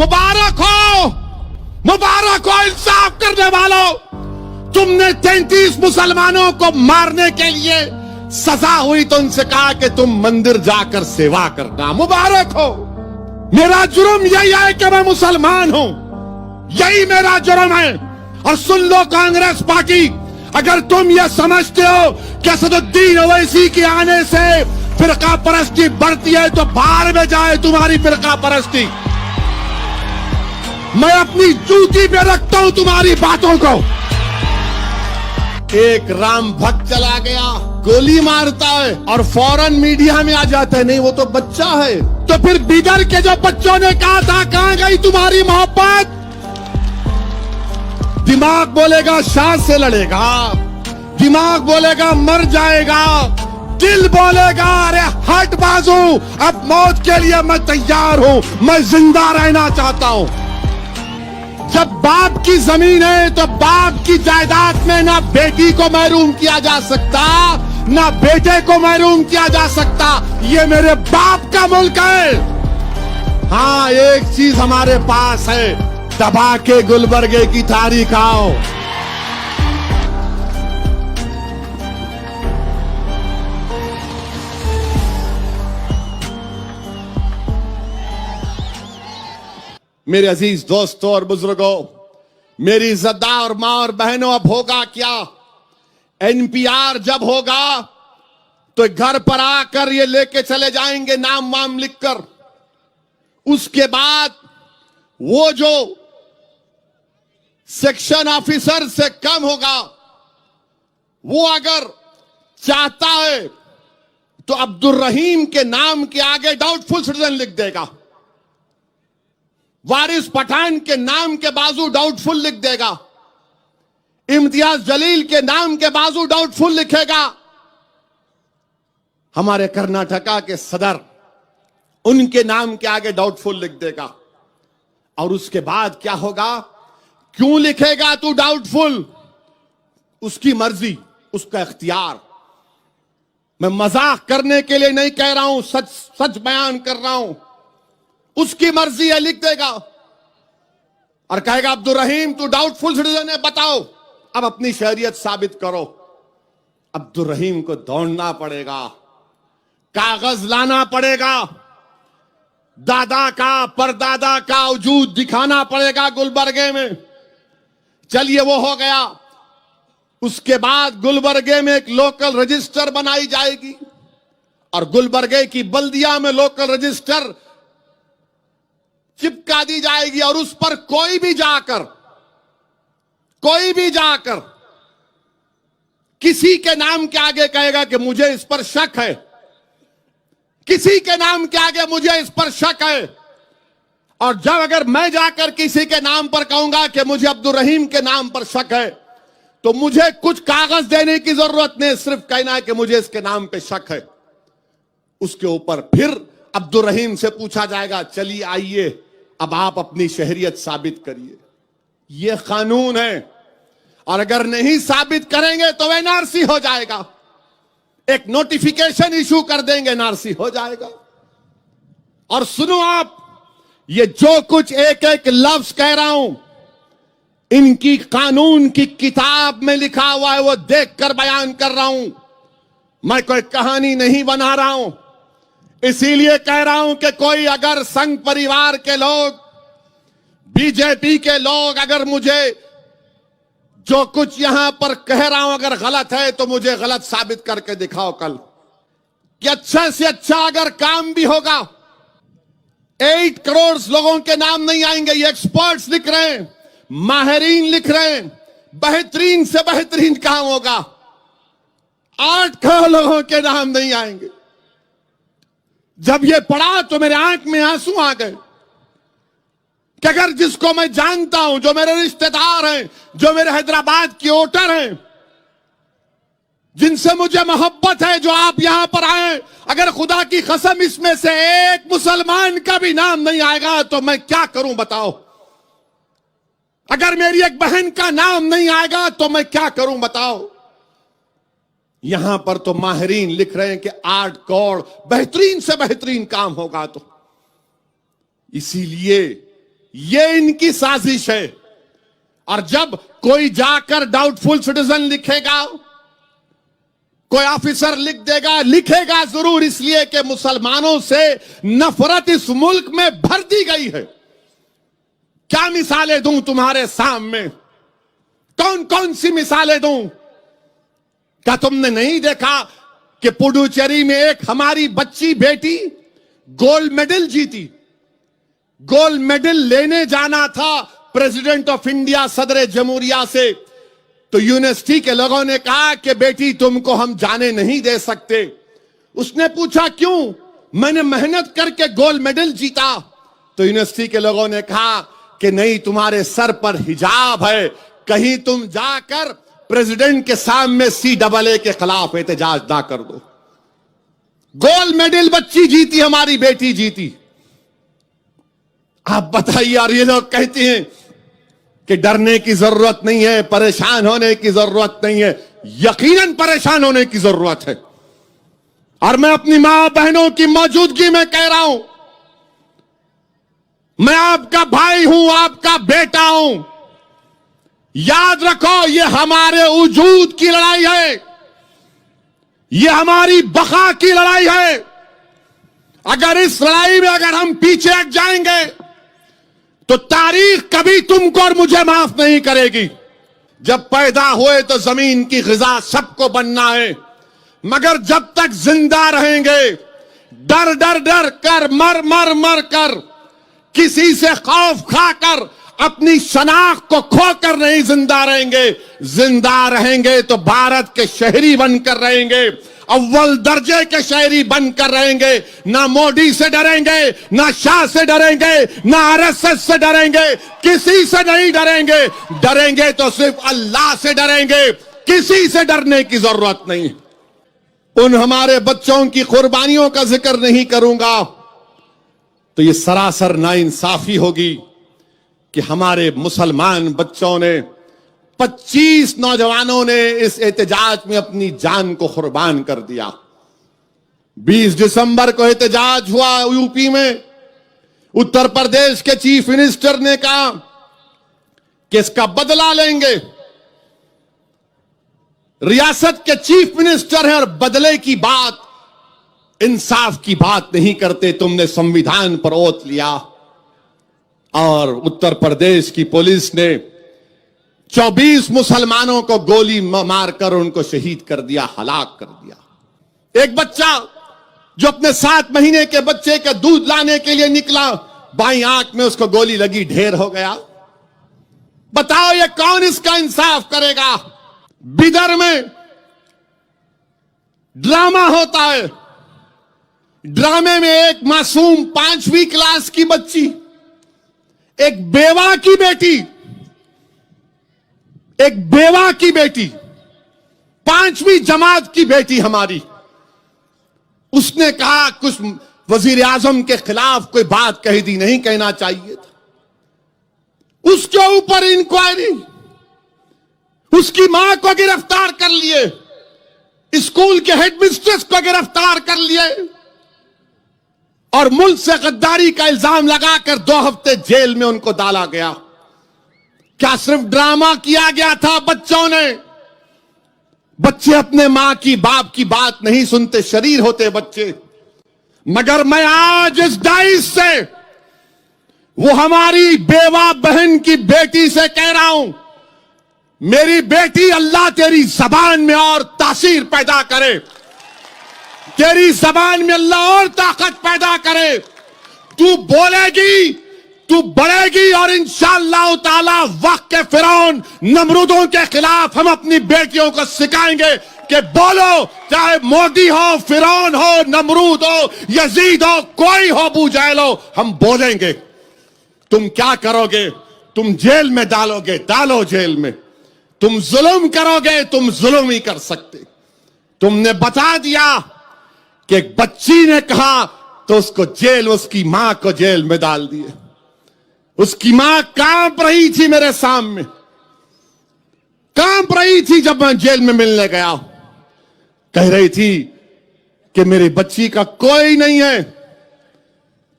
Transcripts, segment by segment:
मुबारक हो इंसाफ करने वालों, तुमने 33 मुसलमानों को मारने के लिए सजा हुई तो उनसे कहा कि तुम मंदिर जाकर सेवा करना। मुबारक हो। मेरा जुर्म यही है कि मैं मुसलमान हूं, यही मेरा जुर्म है। और सुन लो कांग्रेस पार्टी, अगर तुम यह समझते हो कि असदुद्दीन ओवैसी के आने से फिरका परस्ती बढ़ती है तो बाहर में जाए तुम्हारी फिरका परस्ती। मैं अपनी जूती पे रखता हूं तुम्हारी बातों को। एक राम भक्त चला गया, गोली मारता है और फौरन मीडिया में आ जाता है, नहीं वो तो बच्चा है। तो फिर बिदर के जो बच्चों ने कहा था कहां गई तुम्हारी मोहब्बत? दिमाग बोलेगा शाह से लड़ेगा, दिमाग बोलेगा मर जाएगा, दिल बोलेगा अरे हट बाजू, अब मौत के लिए मैं तैयार हूं, मैं जिंदा रहना चाहता हूं। जब बाप की जमीन है तो बाप की जायदाद में ना बेटी को महरूम किया जा सकता, ना बेटे को महरूम किया जा सकता। ये मेरे बाप का मुल्क है। हाँ, एक चीज हमारे पास है, दबा के गुलबर्गे की तारीख आओ। मेरे अजीज दोस्तों और बुजुर्गों, मेरी इज्जतदार मां और बहनों, अब होगा क्या? एनपीआर जब होगा तो घर पर आकर ये लेके चले जाएंगे नाम वाम लिखकर। उसके बाद वो जो सेक्शन ऑफिसर से कम होगा, वो अगर चाहता है तो अब्दुल रहीम के नाम के आगे डाउटफुल सिटीजन लिख देगा, वारिस पठान के नाम के बाजू डाउटफुल लिख देगा, इम्तियाज जलील के नाम के बाजू डाउटफुल लिखेगा। हमारे कर्नाटका के सदर, उनके नाम के आगे डाउटफुल लिख देगा। और उसके बाद क्या होगा? क्यों लिखेगा तू डाउटफुल? उसकी मर्जी, उसका इख्तियार। मैं मजाक करने के लिए नहीं कह रहा हूं, सच सच बयान कर रहा हूं। उसकी मर्जी है, लिख देगा और कहेगा अब्दुल रहीम तू डाउटफुल सिटीजन है, बताओ, अब अपनी शहरियत साबित करो। अब्दुल रहीम को दौड़ना पड़ेगा, कागज लाना पड़ेगा, दादा का परदादा का वजूद दिखाना पड़ेगा गुलबर्गे में। चलिए वो हो गया। उसके बाद गुलबर्गे में एक लोकल रजिस्टर बनाई जाएगी और गुलबर्गे की बल्दिया में लोकल रजिस्टर चिपका दी जाएगी। और उस पर कोई भी जाकर किसी के नाम के आगे कहेगा कि मुझे इस पर शक है, किसी के नाम के आगे मुझे इस पर शक है, और जब अगर मैं जाकर किसी के नाम पर कहूंगा कि मुझे अब्दुल रहीम के नाम पर शक है, तो मुझे कुछ कागज देने की जरूरत नहीं, सिर्फ कहना है कि मुझे इसके नाम पे शक है। उसके ऊपर फिर अब्दुल रहीम से पूछा जाएगा, चलिए आइए अब आप अपनी शहरियत साबित करिए। यह कानून है, और अगर नहीं साबित करेंगे तो एनआरसी हो जाएगा। एक नोटिफिकेशन इशू कर देंगे, एनआरसी हो जाएगा। और सुनो आप, ये जो कुछ एक एक लफ्ज कह रहा हूं, इनकी कानून की किताब में लिखा हुआ है, वो देखकर बयान कर रहा हूं। मैं कोई कहानी नहीं बना रहा हूं। इसीलिए कह रहा हूं कि कोई अगर संघ परिवार के लोग, बीजेपी के लोग अगर मुझे जो कुछ यहां पर कह रहा हूं अगर गलत है तो मुझे गलत साबित करके दिखाओ कल, कि अच्छे से अच्छा अगर काम भी होगा। 8 करोड़ लोगों के नाम नहीं आएंगे, ये एक्सपर्ट्स लिख रहे हैं, माहिरीन लिख रहे हैं, बेहतरीन से बेहतरीन काम होगा। 8 करोड़ लोगों के नाम नहीं आएंगे। जब ये पढ़ा तो मेरे आंख में आंसू आ गए कि अगर जिसको मैं जानता हूं, जो मेरे रिश्तेदार हैं, जो मेरे हैदराबाद की वोटर हैं, जिनसे मुझे मोहब्बत है, जो आप यहां पर आए, अगर खुदा की कसम इसमें से एक मुसलमान का भी नाम नहीं आएगा तो मैं क्या करूं बताओ? अगर मेरी एक बहन का नाम नहीं आएगा तो मैं क्या करूं बताओ? यहां पर तो माहिरीन लिख रहे हैं कि 8 करोड़ बेहतरीन से बेहतरीन काम होगा। तो इसीलिए ये इनकी साजिश है। और जब कोई जाकर डाउटफुल सिटीजन लिखेगा, कोई ऑफिसर लिख देगा, लिखेगा जरूर इसलिए कि मुसलमानों से नफरत इस मुल्क में भर दी गई है। क्या मिसालें दूं तुम्हारे सामने, कौन कौन सी मिसालें दूं? क्या तुमने नहीं देखा कि पुडुचेरी में एक हमारी बच्ची बेटी गोल्ड मेडल जीती? गोल्ड मेडल लेने जाना था प्रेसिडेंट ऑफ इंडिया, सदर जमहूरिया से, तो यूनिवर्सिटी के लोगों ने कहा कि बेटी तुमको हम जाने नहीं दे सकते। उसने पूछा क्यों? मैंने मेहनत करके गोल्ड मेडल जीता। तो यूनिवर्सिटी के लोगों ने कहा कि नहीं, तुम्हारे सर पर हिजाब है, कहीं तुम जाकर प्रेसिडेंट के सामने CAA के खिलाफ एहतजाज ना कर दो। गोल्ड मेडल बच्ची जीती, हमारी बेटी जीती। आप बताइए, और ये लोग कहते हैं कि डरने की जरूरत नहीं है, परेशान होने की जरूरत नहीं है। यकीनन परेशान होने की जरूरत है। और मैं अपनी मां बहनों की मौजूदगी में कह रहा हूं, मैं आपका भाई हूं, आपका बेटा हूं। याद रखो, ये हमारे वजूद की लड़ाई है, ये हमारी बका की लड़ाई है। अगर इस लड़ाई में अगर हम पीछे हट जाएंगे तो तारीख कभी तुमको और मुझे माफ नहीं करेगी। जब पैदा हुए तो जमीन की ग़िज़ा सबको बनना है, मगर जब तक जिंदा रहेंगे डर डर डर कर, मर मर मर कर, किसी से खौफ खाकर, अपनी शनाख्त को खोकर नहीं जिंदा रहेंगे। जिंदा रहेंगे तो भारत के शहरी बनकर रहेंगे, अव्वल दर्जे के शहरी बनकर रहेंगे। ना मोदी से डरेंगे, ना शाह से डरेंगे, ना RSS से डरेंगे, किसी से नहीं डरेंगे। डरेंगे तो सिर्फ अल्लाह से डरेंगे, किसी से डरने की जरूरत नहीं। उन हमारे बच्चों की कुर्बानियों का जिक्र नहीं करूंगा तो ये सरासर नाइंसाफी होगी कि हमारे मुसलमान बच्चों ने, 25 नौजवानों ने इस एहतजाज में अपनी जान को कुर्बान कर दिया। 20 दिसंबर को एहतजाज हुआ यूपी में। उत्तर प्रदेश के चीफ मिनिस्टर ने कहा कि इसका बदला लेंगे। रियासत के चीफ मिनिस्टर हैं और बदले की बात, इंसाफ की बात नहीं करते। तुमने संविधान पर ओथ लिया और उत्तर प्रदेश की पुलिस ने 24 मुसलमानों को गोली मारकर उनको शहीद कर दिया, हलाक कर दिया। एक बच्चा जो अपने 7 महीने के बच्चे का दूध लाने के लिए निकला, बाईं आंख में उसको गोली लगी, ढेर हो गया। बताओ ये कौन इसका इंसाफ करेगा? बिदर में ड्रामा होता है। ड्रामे में एक मासूम 5वीं क्लास की बच्ची, एक बेवा की बेटी, एक बेवा की बेटी, 5वीं जमात की बेटी हमारी, उसने कहा कुछ वजीर आजम के खिलाफ कोई बात कही दी, नहीं कहना चाहिए था। उसके ऊपर इंक्वायरी, उसकी मां को गिरफ्तार कर लिए, स्कूल के हेडमिस्ट्रेस को गिरफ्तार कर लिए और मुल्क से गद्दारी का इल्जाम लगाकर 2 हफ्ते जेल में उनको डाला गया। क्या सिर्फ ड्रामा किया गया था बच्चों ने? बच्चे अपने मां की, बाप की बात नहीं सुनते, शरीर होते बच्चे। मगर मैं आज इस डाइस से वो हमारी बेवा बहन की बेटी से कह रहा हूं, मेरी बेटी, अल्लाह तेरी जबान में और तासीर पैदा करे, तेरी जबान में अल्लाह और ताकत पैदा करे। तू बोलेगी, तू बढ़ेगी और इंशाअल्लाह ताला वक्त के फिरौन नमरूदों के खिलाफ हम अपनी बेटियों को सिखाएंगे कि बोलो, चाहे मोदी हो, फिरौन हो, नमरूद हो, यजीद हो, कोई हो, अबू जहल हो, हम बोलेंगे। तुम क्या करोगे? तुम जेल में डालोगे, डालो जेल में। तुम जुल्म करोगे, तुम जुल्म ही कर सकते। तुमने बता दिया कि एक बच्ची ने कहा तो उसको जेल, उसकी मां को जेल में डाल दिए। उसकी मां कांप रही थी मेरे सामने, कांप रही थी जब मैं जेल में मिलने गया। कह रही थी कि मेरी बच्ची का कोई नहीं है,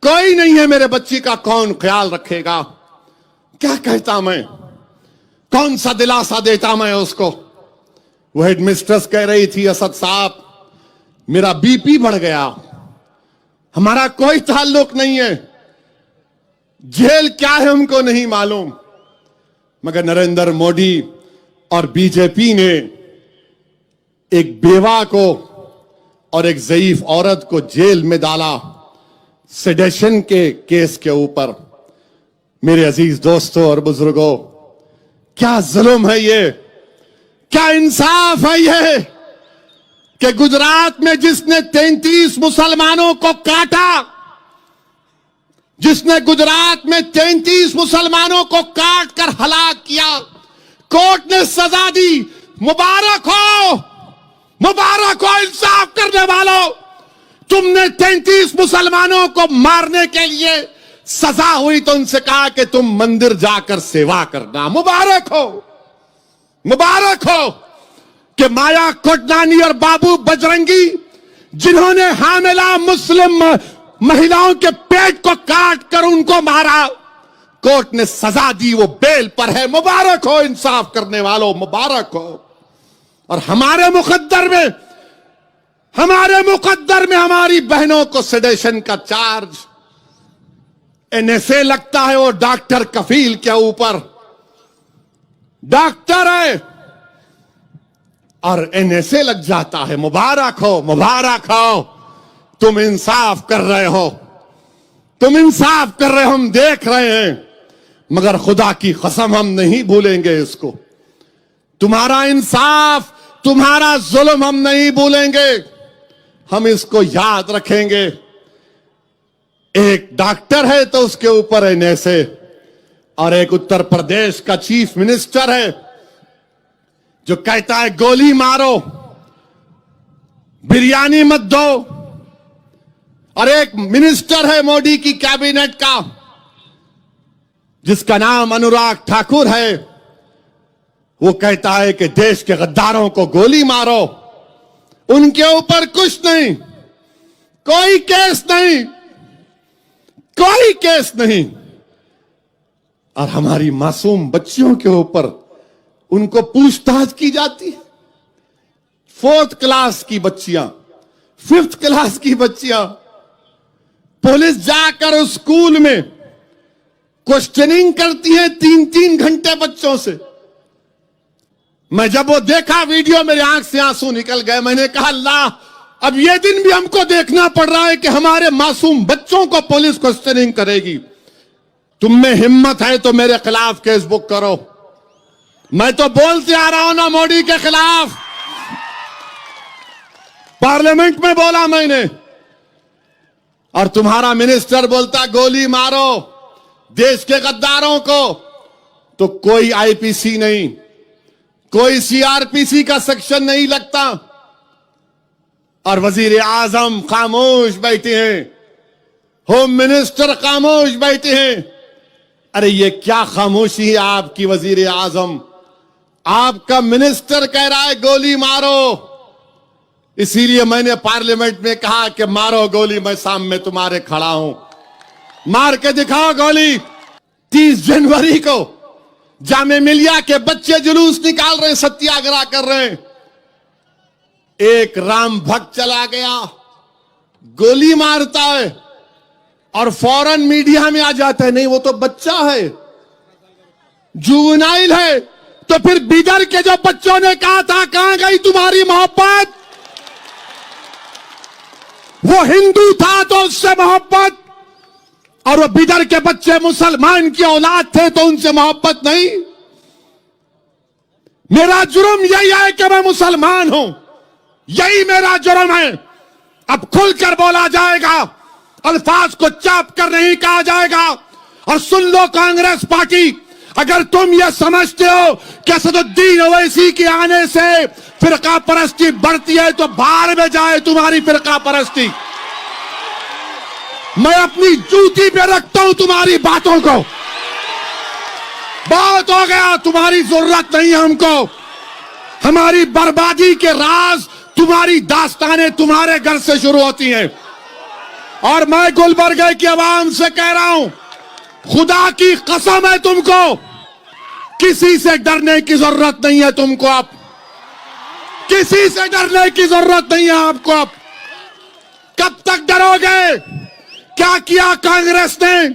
कोई नहीं है, मेरे बच्ची का कौन ख्याल रखेगा? क्या कहता मैं, कौन सा दिलासा देता मैं उसको। वो हेडमिस्ट्रेस कह रही थी, असद साहब मेरा बीपी बढ़ गया। हमारा कोई ताल्लुक नहीं है, जेल क्या है हमको नहीं मालूम, मगर नरेंद्र मोदी और बीजेपी ने एक बेवा को और एक ज़ईफ औरत को जेल में डाला सेडेशन के केस के ऊपर। मेरे अजीज दोस्तों और बुजुर्गों, क्या जुल्म है ये, क्या इंसाफ है ये कि गुजरात में जिसने 33 मुसलमानों को काटा, जिसने गुजरात में 33 मुसलमानों को काट कर हलाक किया, कोर्ट ने सजा दी। मुबारक हो, मुबारक हो इंसाफ करने वालों, तुमने 33 मुसलमानों को मारने के लिए सजा हुई तो उनसे कहा कि तुम मंदिर जाकर सेवा करना। मुबारक हो, मुबारक हो कि माया कोटनानी और बाबू बजरंगी, जिन्होंने हामिला मुस्लिम महिलाओं के पेट को काट कर उनको मारा, कोर्ट ने सजा दी, वो बेल पर है। मुबारक हो इंसाफ करने वालों, मुबारक हो। और हमारे मुकद्दर में हमारी बहनों को सेडेशन का चार्ज एनएसए लगता है। वो डॉक्टर कफील के ऊपर, डॉक्टर है और एनएसए लग जाता है। मुबारक हो, मुबारक हो, तुम इंसाफ कर रहे हो, तुम इंसाफ कर रहे हो, हम देख रहे हैं, मगर खुदा की कसम हम नहीं भूलेंगे इसको। तुम्हारा इंसाफ, तुम्हारा जुल्म हम नहीं भूलेंगे, हम इसको याद रखेंगे। एक डॉक्टर है तो उसके ऊपर एनएसए, और एक उत्तर प्रदेश का चीफ मिनिस्टर है जो कहता है गोली मारो, बिरयानी मत दो। और एक मिनिस्टर है मोदी की कैबिनेट का जिसका नाम अनुराग ठाकुर है, वो कहता है कि देश के गद्दारों को गोली मारो। उनके ऊपर कुछ नहीं, कोई केस नहीं, कोई केस नहीं। और हमारी मासूम बच्चियों के ऊपर उनको पूछताछ की जाती है। 4th क्लास की बच्चियां, 5th क्लास की बच्चियां, पुलिस जाकर उस स्कूल में क्वेश्चनिंग करती है 3-3 घंटे बच्चों से। मैं जब वो देखा वीडियो, मेरी आंख से आंसू निकल गए। मैंने कहा अल्लाह, अब ये दिन भी हमको देखना पड़ रहा है कि हमारे मासूम बच्चों को पुलिस क्वेश्चनिंग करेगी। तुम में हिम्मत है तो मेरे खिलाफ केस बुक करो। मैं तो बोलते आ रहा हूं ना मोदी के खिलाफ, पार्लियामेंट में बोला मैंने, और तुम्हारा मिनिस्टर बोलता गोली मारो देश के गद्दारों को। तो कोई आईपीसी नहीं, कोई सीआरपीसी का सेक्शन नहीं लगता, और वजीर आजम खामोश बैठे हैं, होम मिनिस्टर खामोश बैठे हैं। अरे ये क्या खामोशी है आपकी वजीर आजम? आपका मिनिस्टर कह रहा है गोली मारो। इसीलिए मैंने पार्लियामेंट में कहा कि मारो गोली, मैं सामने तुम्हारे खड़ा हूं, मार के दिखाओ गोली। 30 जनवरी को जामे मिलिया के बच्चे जुलूस निकाल रहे हैं, सत्याग्रह कर रहे हैं। एक राम भक्त चला गया, गोली मारता है और फौरन मीडिया में आ जाता है, नहीं वो तो बच्चा है, जुवेनाइल है। तो फिर बिदर के जो बच्चों ने कहा था कहां गई तुम्हारी मोहब्बत? वो हिंदू था तो उससे मोहब्बत, और वो बिदर के बच्चे मुसलमान की औलाद थे तो उनसे मोहब्बत नहीं। मेरा जुर्म यही है कि मैं मुसलमान हूं, यही मेरा जुर्म है। अब खुलकर बोला जाएगा, अल्फाज को चाप कर नहीं कहा जाएगा। और सुन लो कांग्रेस पार्टी, अगर तुम ये समझते हो कि असदुद्दीन ओवैसी के आने से फिरका परस्ती बढ़ती है तो बाहर में जाए तुम्हारी फिरका परस्ती। मैं अपनी जूती पे रखता हूं तुम्हारी बातों को। बहुत हो गया, तुम्हारी जरूरत नहीं है हमको। हमारी बर्बादी के राज, तुम्हारी दास्तानें तुम्हारे घर से शुरू होती हैं। और मैं गुलबर्गे की आवाम से कह रहा हूं, खुदा की कसम है तुमको, किसी से डरने की जरूरत नहीं है तुमको। अब किसी से डरने की जरूरत नहीं है आपको। अब कब तक डरोगे? क्या किया कांग्रेस ने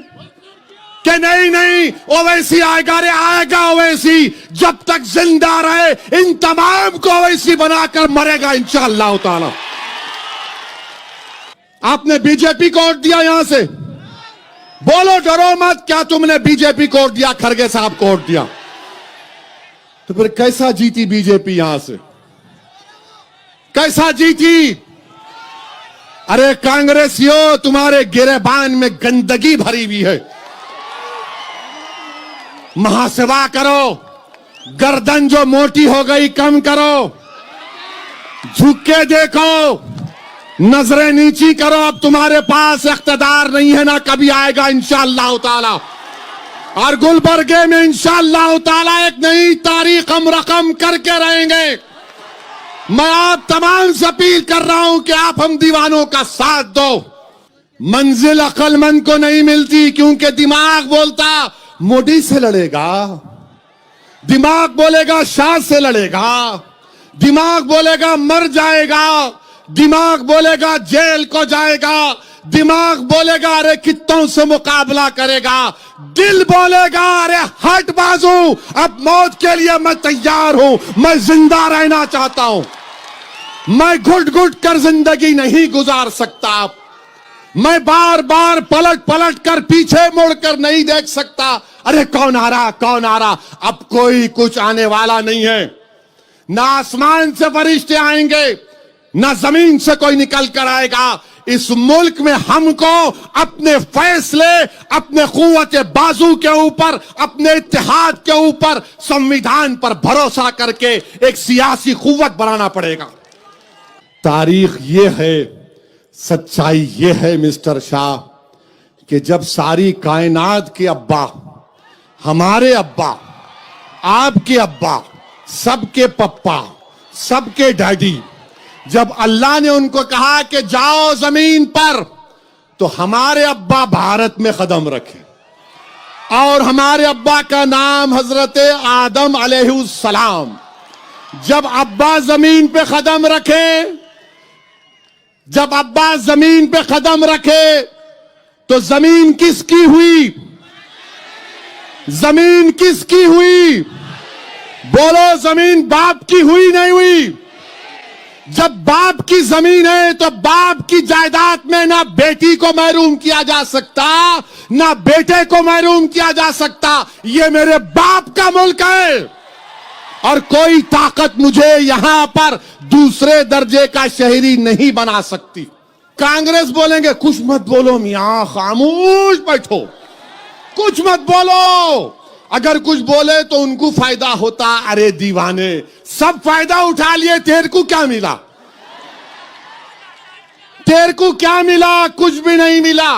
कि नहीं नहीं ओवैसी आएगा, रे आएगा ओवैसी। जब तक जिंदा रहे इन तमाम को ओवैसी बनाकर मरेगा इंशाअल्लाह ताला। आपने बीजेपी को वोट दिया, यहां से बोलो, डरो मत। क्या तुमने बीजेपी को वोट दिया? खड़गे साहब को वोट दिया, तो फिर कैसा जीती बीजेपी? यहां से कैसा जीती? अरे कांग्रेसियों, तुम्हारे गिरेबान में गंदगी भरी हुई है। महासेवा करो, गर्दन जो मोटी हो गई कम करो, झुक के देखो, नजरें नीची करो। अब तुम्हारे पास इख्तिदार नहीं है, ना कभी आएगा इंशाअल्लाह ताला। और गुलबर्गे में इंशाअल्लाह ताला एक नई तारीख हम रकम करके रहेंगे। मैं आप तमाम से अपील कर रहा हूं कि आप हम दीवानों का साथ दो। मंजिल अक्लमंद को नहीं मिलती, क्योंकि दिमाग बोलता मोदी से लड़ेगा, दिमाग बोलेगा शाह से लड़ेगा, दिमाग बोलेगा मर जाएगा, दिमाग बोलेगा जेल को जाएगा, दिमाग बोलेगा अरे कित्तों से मुकाबला करेगा, दिल बोलेगा अरे हट बाजू, अब मौत के लिए मैं तैयार हूं, मैं जिंदा रहना चाहता हूं, मैं घुट घुट कर जिंदगी नहीं गुजार सकता, मैं बार बार पलट पलट कर पीछे मुड़कर नहीं देख सकता। अरे कौन आ रहा, कौन आ रहा? अब कोई कुछ आने वाला नहीं है। ना आसमान से फरिश्ते आएंगे, ना जमीन से कोई निकल कर आएगा। इस मुल्क में हमको अपने फैसले, अपने कुव्वत बाजू के ऊपर, अपने इत्तेहाद के ऊपर, संविधान पर भरोसा करके एक सियासी कुव्वत बनाना पड़ेगा। तारीख ये है, सच्चाई ये है मिस्टर शाह, कि जब सारी कायनात के अब्बा, हमारे अब्बा, आपके अब्बा, सबके पप्पा, सबके डैडी, जब अल्लाह ने उनको कहा कि जाओ जमीन पर, तो हमारे अब्बा भारत में कदम रखे। और हमारे अब्बा का नाम हजरत आदम अलैहिस्सलाम। जब अब्बा जमीन पे कदम रखे, जब अब्बा जमीन पे कदम रखे, तो जमीन किसकी हुई? जमीन किसकी हुई? बोलो, जमीन बाप की हुई नहीं हुई? जब बाप की जमीन है तो बाप की जायदाद में ना बेटी को महरूम किया जा सकता, ना बेटे को महरूम किया जा सकता। ये मेरे बाप का मुल्क है और कोई ताकत मुझे यहां पर दूसरे दर्जे का शहरी नहीं बना सकती। कांग्रेस बोलेंगे कुछ मत बोलो मियां, खामोश बैठो, कुछ मत बोलो। अगर कुछ बोले तो उनको फायदा होता। अरे दीवाने, सब फायदा उठा लिए, तेरे को क्या मिला? तेरे को क्या मिला? कुछ भी नहीं मिला।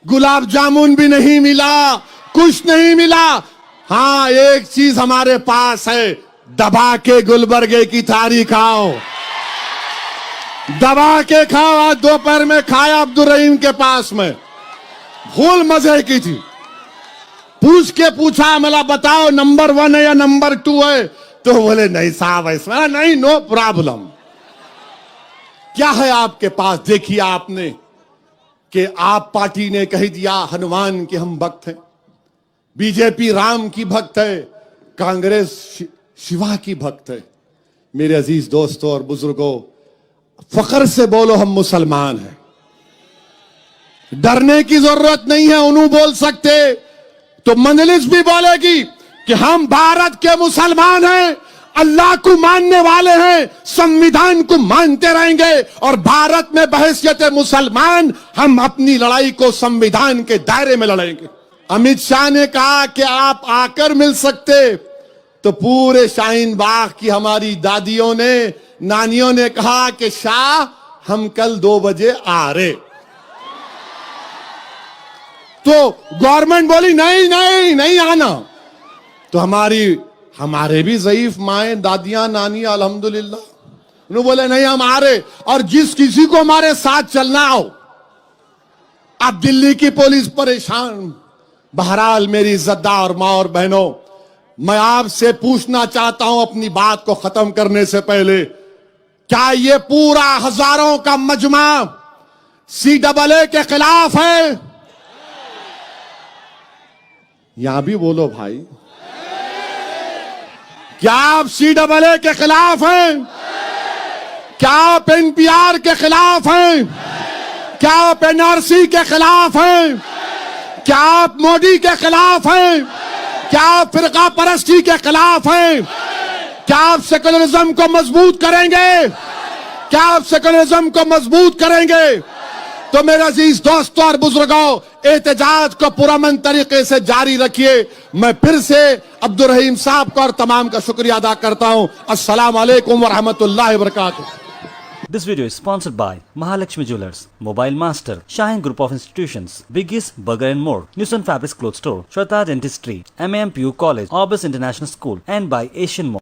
गुलाब जामुन भी नहीं मिला, कुछ नहीं मिला। हाँ, एक चीज हमारे पास है, दबा के गुलबर्गे की थाली खाओ, दबा के खाओ। आज दोपहर में खाया अब्दुल रहीम के पास में, फुल मजे की थी। पूछ के पूछा, मला बताओ नंबर 1 है या नंबर 2 है? तो बोले नहीं साहब ऐसा नहीं, नो प्रॉब्लम। क्या है आपके पास? देखिए आपने कि आप पार्टी ने कह दिया हनुमान के हम भक्त हैं, बीजेपी राम की भक्त है, कांग्रेस शिवा की भक्त है। मेरे अजीज दोस्तों और बुजुर्गों, फख्र से बोलो हम मुसलमान हैं, डरने की जरूरत नहीं है। उन्होंने बोल सकते तो मंजलिस भी बोलेगी कि हम भारत के मुसलमान हैं, अल्लाह को मानने वाले हैं, संविधान को मानते रहेंगे और भारत में बहैसियत मुसलमान हम अपनी लड़ाई को संविधान के दायरे में लड़ेंगे। अमित शाह ने कहा कि आप आकर मिल सकते, तो पूरे शाहीन बाग की हमारी दादियों ने, नानियों ने कहा कि शाह हम कल 2 बजे आ रहे। तो गवर्नमेंट बोली नहीं नहीं नहीं आना। तो हमारे भी ज़ईफ माएं, दादियां, नानियां अल्हम्दुलिल्लाह, उन्होंने बोले नहीं हम आ रहे, और जिस किसी को हमारे साथ चलना हो। अब दिल्ली की पुलिस परेशान, बहरहाल मेरी इज्जतदार माँ और बहनों, मैं आपसे पूछना चाहता हूं अपनी बात को खत्म करने से पहले, क्या ये पूरा हजारों का मजमा CAA के खिलाफ है? यहां भी बोलो भाई, क्या आप CAA के खिलाफ हैं? क्या आप NPR के खिलाफ हैं? क्या आप NRC के खिलाफ हैं? क्या आप मोदी के खिलाफ हैं? क्या आप फिरका परस्ती के खिलाफ हैं? क्या आप सेकुलरिज्म को मजबूत करेंगे? क्या आप सेकुलरिज्म को मजबूत करेंगे? तो मेरे अजीज दोस्तों और बुजुर्गों, एहतजाज को पुरअमन तरीके से जारी रखिए। मैं फिर से अब्दुल रहीम साहब का और तमाम का शुक्रिया अदा करता हूं। अस्सलाम वालेकुम व रहमतुल्लाहि व बरकातुहू। This video is sponsored by Mahalakshmi Jewelers, Mobile Master, Shine Group of Institutions, Biggest Burger and More, Newson Fabrics Clothes Store, Shweta Dentistry, MAMPU College, Orbis International School, and by Asian Mall.